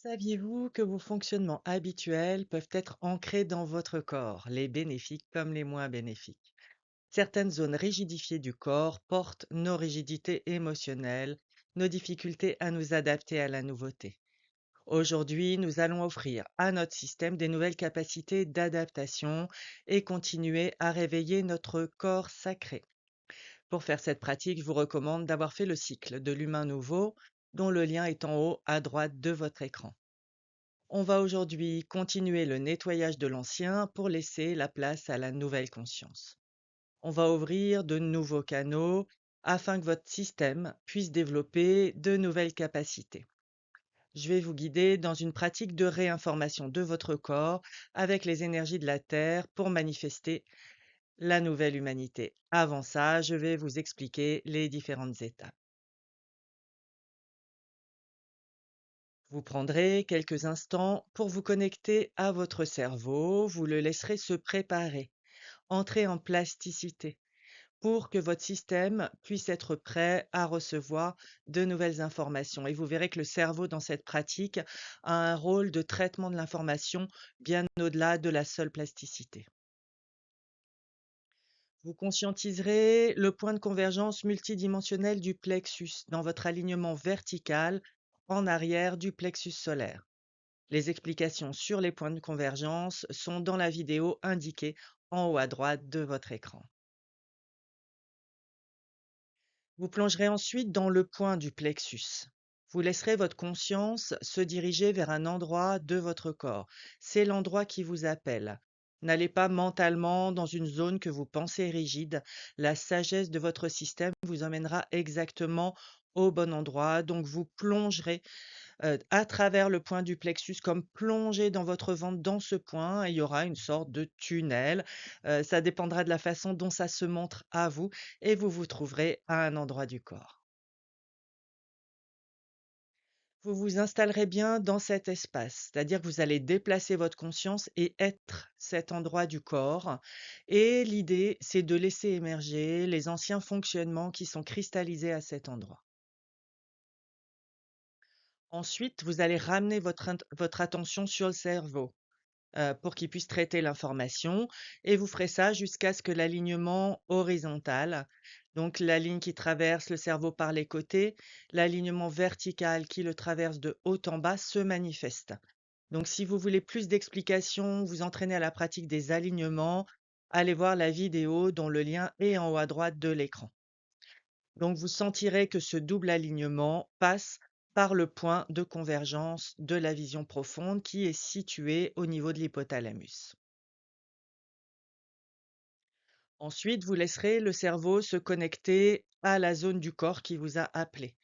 Saviez-vous que vos fonctionnements habituels peuvent être ancrés dans votre corps, les bénéfiques comme les moins bénéfiques? Certaines zones rigidifiées du corps portent nos rigidités émotionnelles, nos difficultés à nous adapter à la nouveauté. Aujourd'hui, nous allons offrir à notre système des nouvelles capacités d'adaptation et continuer à réveiller notre corps sacré. Pour faire cette pratique, je vous recommande d'avoir fait le cycle de l'humain nouveau, dont le lien est en haut à droite de votre écran. On va aujourd'hui continuer le nettoyage de l'ancien pour laisser la place à la nouvelle conscience. On va ouvrir de nouveaux canaux afin que votre système puisse développer de nouvelles capacités. Je vais vous guider dans une pratique de réinformation de votre corps avec les énergies de la Terre pour manifester la nouvelle humanité. Avant ça, je vais vous expliquer les différentes étapes. Vous prendrez quelques instants pour vous connecter à votre cerveau, vous le laisserez se préparer, entrer en plasticité, pour que votre système puisse être prêt à recevoir de nouvelles informations. Et vous verrez que le cerveau, dans cette pratique, a un rôle de traitement de l'information bien au-delà de la seule plasticité. Vous conscientiserez le point de convergence multidimensionnel du plexus dans votre alignement vertical en arrière du plexus solaire. Les explications sur les points de convergence sont dans la vidéo indiquée en haut à droite de votre écran. Vous plongerez ensuite dans le point du plexus. Vous laisserez votre conscience se diriger vers un endroit de votre corps. C'est l'endroit qui vous appelle. N'allez pas mentalement dans une zone que vous pensez rigide. La sagesse de votre système vous emmènera exactement au bon endroit. Donc vous plongerez à travers le point du plexus, comme plongé dans votre ventre dans ce point, et il y aura une sorte de tunnel. Ça dépendra de la façon dont ça se montre à vous et vous vous trouverez à un endroit du corps. Vous vous installerez bien dans cet espace, c'est-à-dire que vous allez déplacer votre conscience et être cet endroit du corps. Et l'idée, c'est de laisser émerger les anciens fonctionnements qui sont cristallisés à cet endroit. Ensuite, vous allez ramener votre attention sur le cerveau. Pour qu'il puisse traiter l'information et vous ferez ça jusqu'à ce que l'alignement horizontal, donc la ligne qui traverse le cerveau par les côtés, l'alignement vertical qui le traverse de haut en bas se manifeste. Donc si vous voulez plus d'explications, vous entraînez à la pratique des alignements, allez voir la vidéo dont le lien est en haut à droite de l'écran. Donc vous sentirez que ce double alignement passe par le point de convergence de la vision profonde qui est situé au niveau de l'hypothalamus. Ensuite, vous laisserez le cerveau se connecter à la zone du corps qui vous a appelé.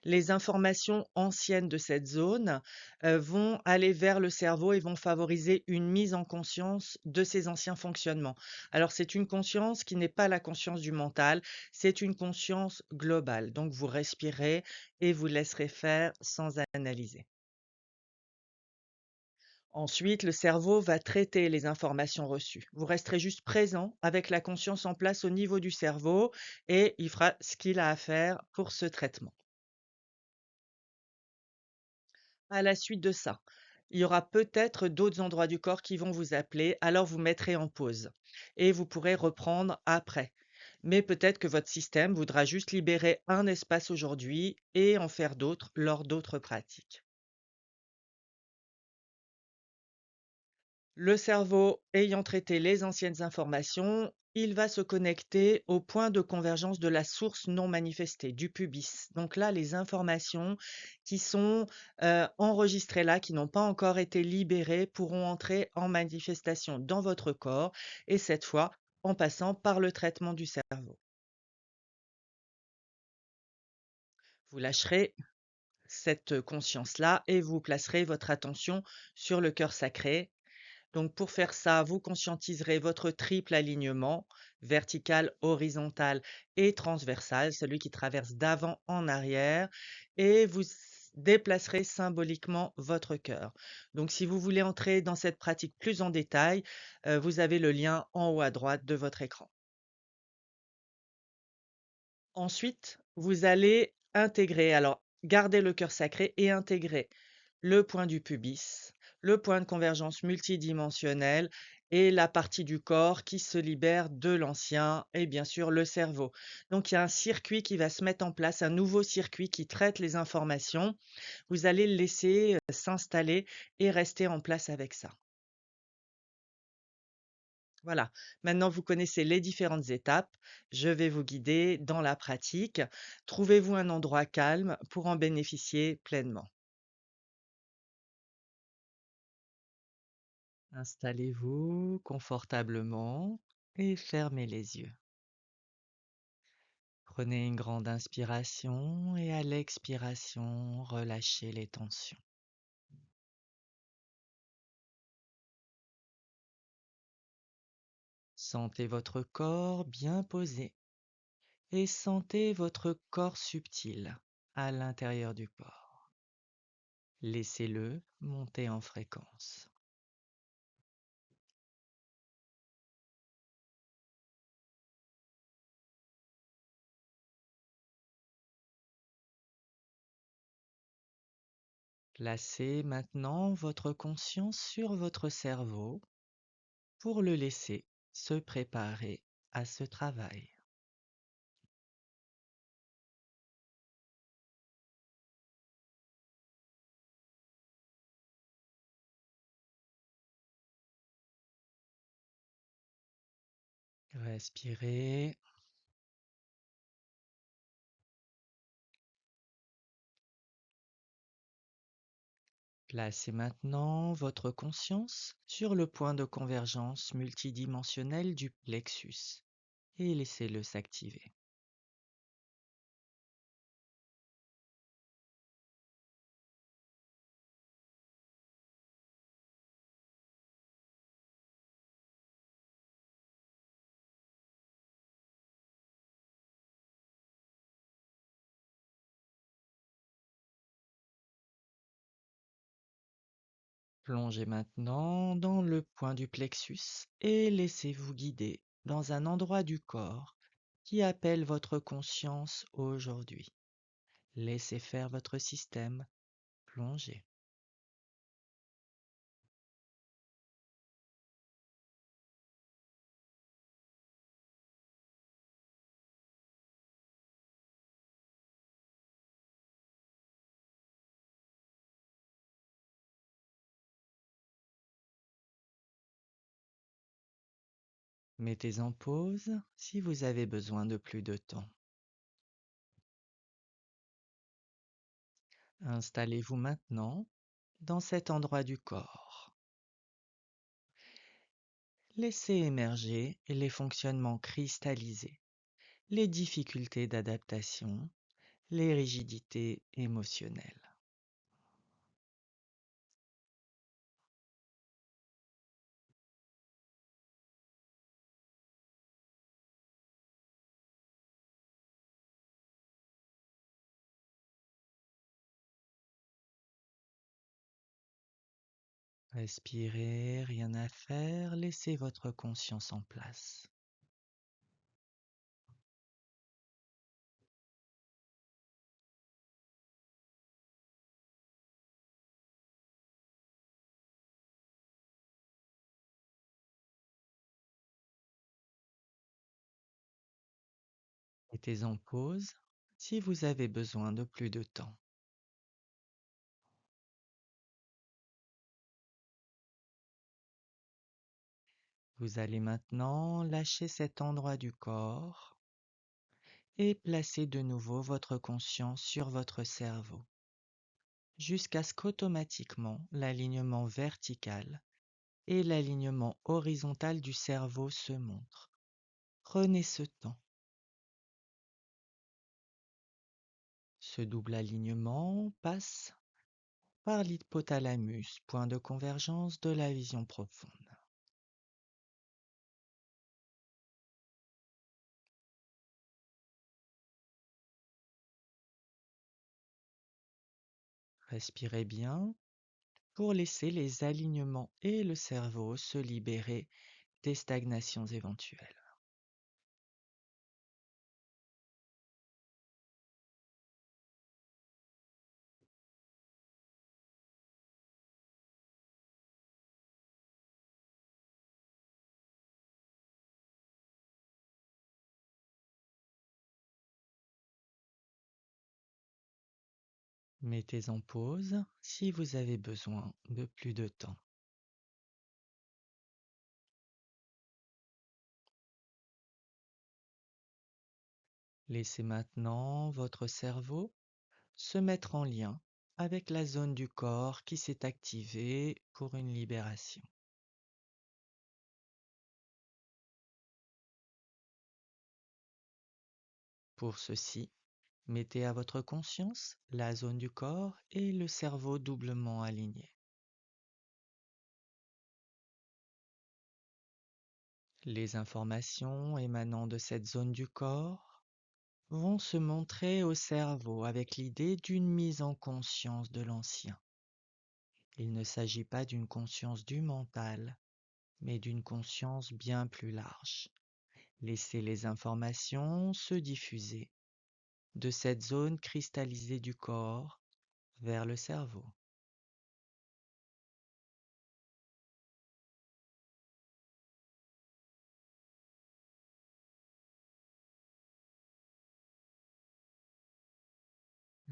Les informations anciennes de cette zone, vont aller vers le cerveau et vont favoriser une mise en conscience de ces anciens fonctionnements. Alors c'est une conscience qui n'est pas la conscience du mental, c'est une conscience globale. Donc vous respirez et vous laisserez faire sans analyser. Ensuite, le cerveau va traiter les informations reçues. Vous resterez juste présent avec la conscience en place au niveau du cerveau et il fera ce qu'il a à faire pour ce traitement. À la suite de ça, il y aura peut-être d'autres endroits du corps qui vont vous appeler, alors vous mettrez en pause et vous pourrez reprendre après. Mais peut-être que votre système voudra juste libérer un espace aujourd'hui et en faire d'autres lors d'autres pratiques. Le cerveau ayant traité les anciennes informations, il va se connecter au point de convergence de la source non manifestée, du pubis. Donc là, les informations qui sont enregistrées là, qui n'ont pas encore été libérées, pourront entrer en manifestation dans votre corps, et cette fois en passant par le traitement du cerveau. Vous lâcherez cette conscience-là et vous placerez votre attention sur le cœur sacré. Donc pour faire ça, vous conscientiserez votre triple alignement, vertical, horizontal et transversal, celui qui traverse d'avant en arrière, et vous déplacerez symboliquement votre cœur. Donc si vous voulez entrer dans cette pratique plus en détail, vous avez le lien en haut à droite de votre écran. Ensuite, vous allez intégrer, alors gardez le cœur sacré et intégrer le point du pubis, le point de convergence multidimensionnel et la partie du corps qui se libère de l'ancien et bien sûr le cerveau. Donc il y a un circuit qui va se mettre en place, un nouveau circuit qui traite les informations. Vous allez le laisser s'installer et rester en place avec ça. Voilà, maintenant vous connaissez les différentes étapes. Je vais vous guider dans la pratique. Trouvez-vous un endroit calme pour en bénéficier pleinement. Installez-vous confortablement et fermez les yeux. Prenez une grande inspiration et à l'expiration, relâchez les tensions. Sentez votre corps bien posé et sentez votre corps subtil à l'intérieur du corps. Laissez-le monter en fréquence. Placez maintenant votre conscience sur votre cerveau pour le laisser se préparer à ce travail. Respirez. Placez maintenant votre conscience sur le point de convergence multidimensionnel du plexus et laissez-le s'activer. Plongez maintenant dans le point du plexus et laissez-vous guider dans un endroit du corps qui appelle votre conscience aujourd'hui. Laissez faire votre système. Plongez. Mettez en pause si vous avez besoin de plus de temps. Installez-vous maintenant dans cet endroit du corps. Laissez émerger les fonctionnements cristallisés, les difficultés d'adaptation, les rigidités émotionnelles. Respirez, rien à faire, laissez votre conscience en place. Mettez en pause si vous avez besoin de plus de temps. Vous allez maintenant lâcher cet endroit du corps et placer de nouveau votre conscience sur votre cerveau, jusqu'à ce qu'automatiquement l'alignement vertical et l'alignement horizontal du cerveau se montrent. Prenez ce temps. Ce double alignement passe par l'hypothalamus, point de convergence de la vision profonde. Respirez bien pour laisser les alignements et le cerveau se libérer des stagnations éventuelles. Mettez en pause si vous avez besoin de plus de temps. Laissez maintenant votre cerveau se mettre en lien avec la zone du corps qui s'est activée pour une libération. Pour ceci, mettez à votre conscience la zone du corps et le cerveau doublement alignés. Les informations émanant de cette zone du corps vont se montrer au cerveau avec l'idée d'une mise en conscience de l'ancien. Il ne s'agit pas d'une conscience du mental, mais d'une conscience bien plus large. Laissez les informations se diffuser de cette zone cristallisée du corps vers le cerveau.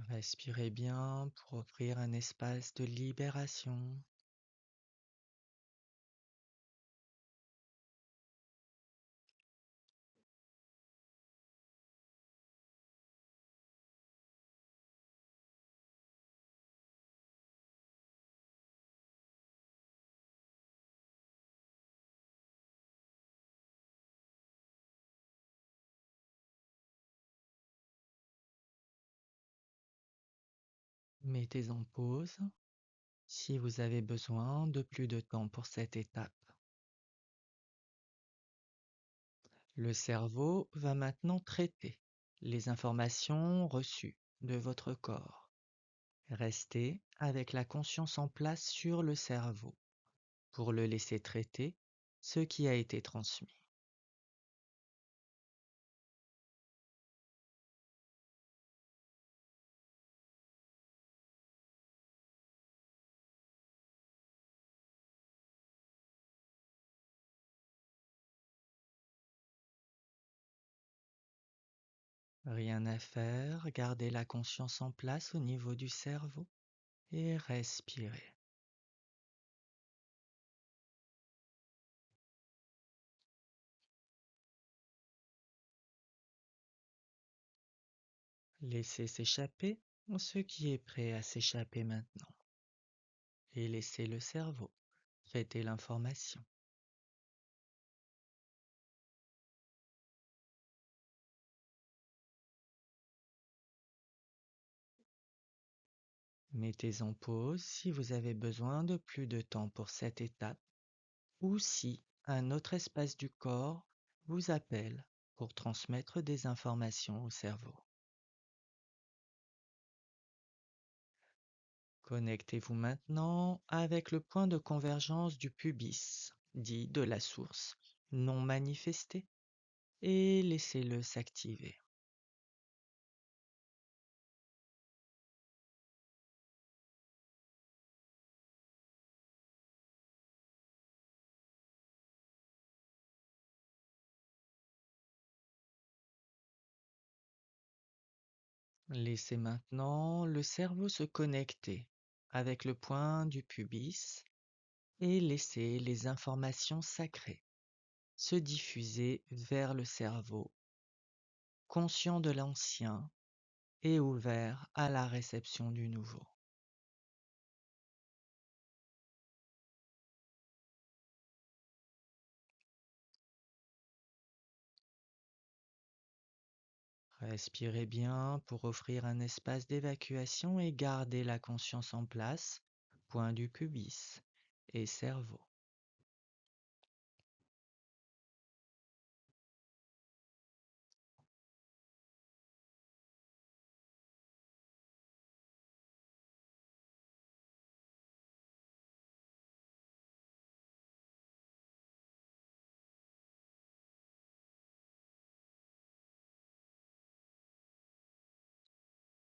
Respirez bien pour offrir un espace de libération. Mettez en pause si vous avez besoin de plus de temps pour cette étape. Le cerveau va maintenant traiter les informations reçues de votre corps. Restez avec la conscience en place sur le cerveau pour le laisser traiter ce qui a été transmis. Rien à faire, gardez la conscience en place au niveau du cerveau et respirez. Laissez s'échapper ce qui est prêt à s'échapper maintenant et laissez le cerveau traiter l'information. Mettez en pause si vous avez besoin de plus de temps pour cette étape ou si un autre espace du corps vous appelle pour transmettre des informations au cerveau. Connectez-vous maintenant avec le point de convergence du pubis, dit de la source, non manifestée, et laissez-le s'activer. Laissez maintenant le cerveau se connecter avec le point du pubis et laissez les informations sacrées se diffuser vers le cerveau, conscient de l'ancien et ouvert à la réception du nouveau. Respirez bien pour offrir un espace d'évacuation et gardez la conscience en place, point du pubis et cerveau.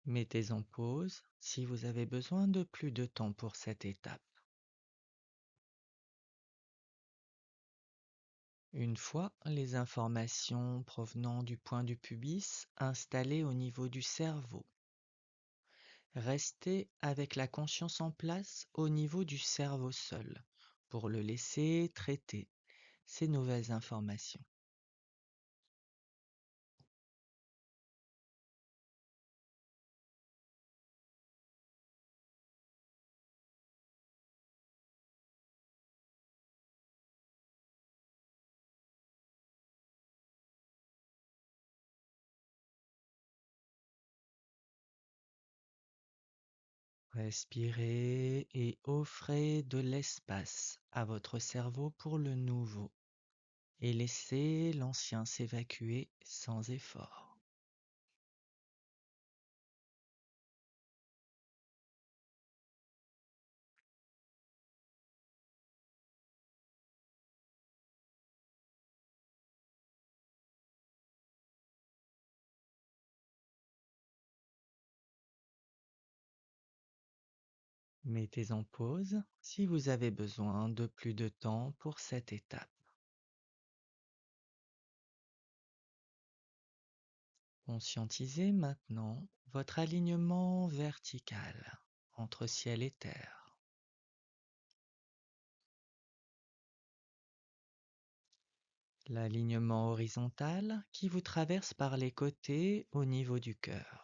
Mettez en pause si vous avez besoin de plus de temps pour cette étape. Une fois les informations provenant du point du pubis installées au niveau du cerveau, Restez avec la conscience en place au niveau du cerveau seul pour le laisser traiter ces nouvelles informations. Respirez et offrez de l'espace à votre cerveau pour le nouveau et laissez l'ancien s'évacuer sans effort. Mettez en pause si vous avez besoin de plus de temps pour cette étape. Conscientisez maintenant votre alignement vertical entre ciel et terre. L'alignement horizontal qui vous traverse par les côtés au niveau du cœur.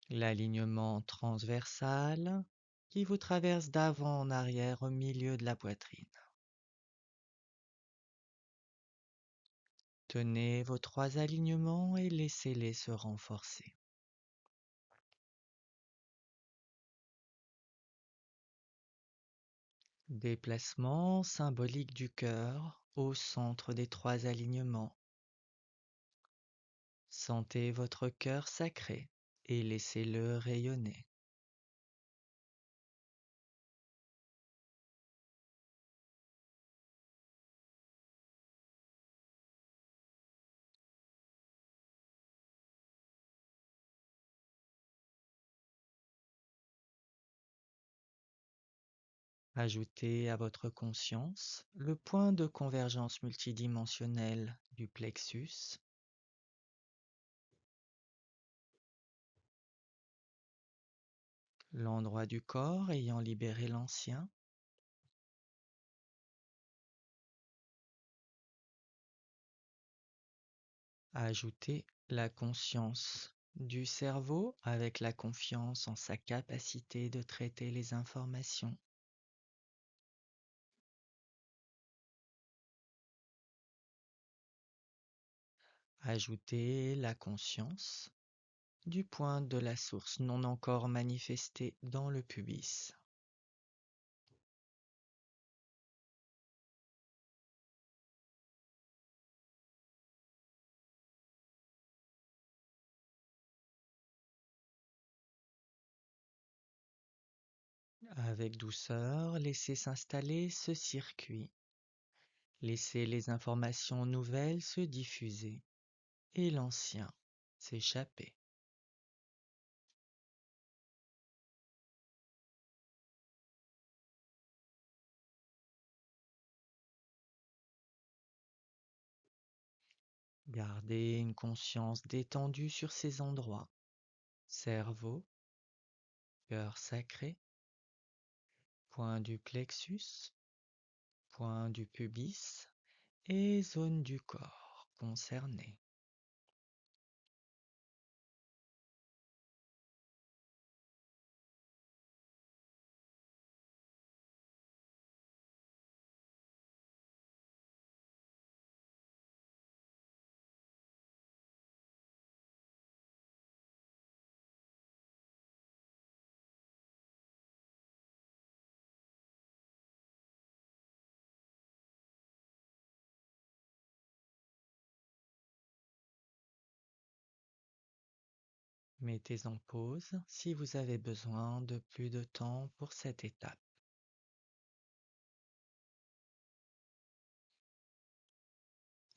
L'alignement transversal qui vous traverse d'avant en arrière au milieu de la poitrine. Tenez vos trois alignements et laissez-les se renforcer. Déplacement symbolique du cœur au centre des trois alignements. Sentez votre cœur sacré et laissez-le rayonner. Ajoutez à votre conscience le point de convergence multidimensionnel du plexus, l'endroit du corps ayant libéré l'ancien. Ajoutez la conscience du cerveau avec la confiance en sa capacité de traiter les informations. Ajoutez la conscience du point de la source non encore manifestée dans le pubis. Avec douceur, laissez s'installer ce circuit. Laissez les informations nouvelles se diffuser et l'ancien s'échapper. Gardez une conscience détendue sur ces endroits. Cerveau, cœur sacré, point du plexus, point du pubis et zone du corps concernée. Mettez en pause si vous avez besoin de plus de temps pour cette étape.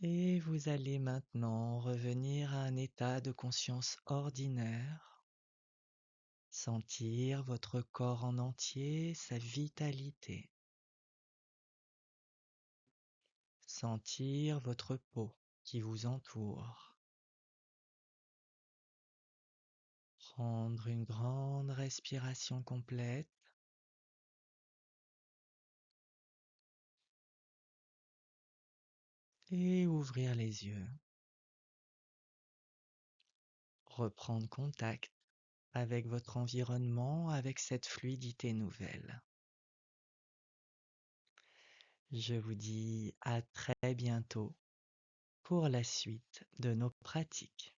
Et vous allez maintenant revenir à un état de conscience ordinaire, sentir votre corps en entier, sa vitalité, sentir votre peau qui vous entoure. Prendre une grande respiration complète et ouvrir les yeux. Reprendre contact avec votre environnement, avec cette fluidité nouvelle. Je vous dis à très bientôt pour la suite de nos pratiques.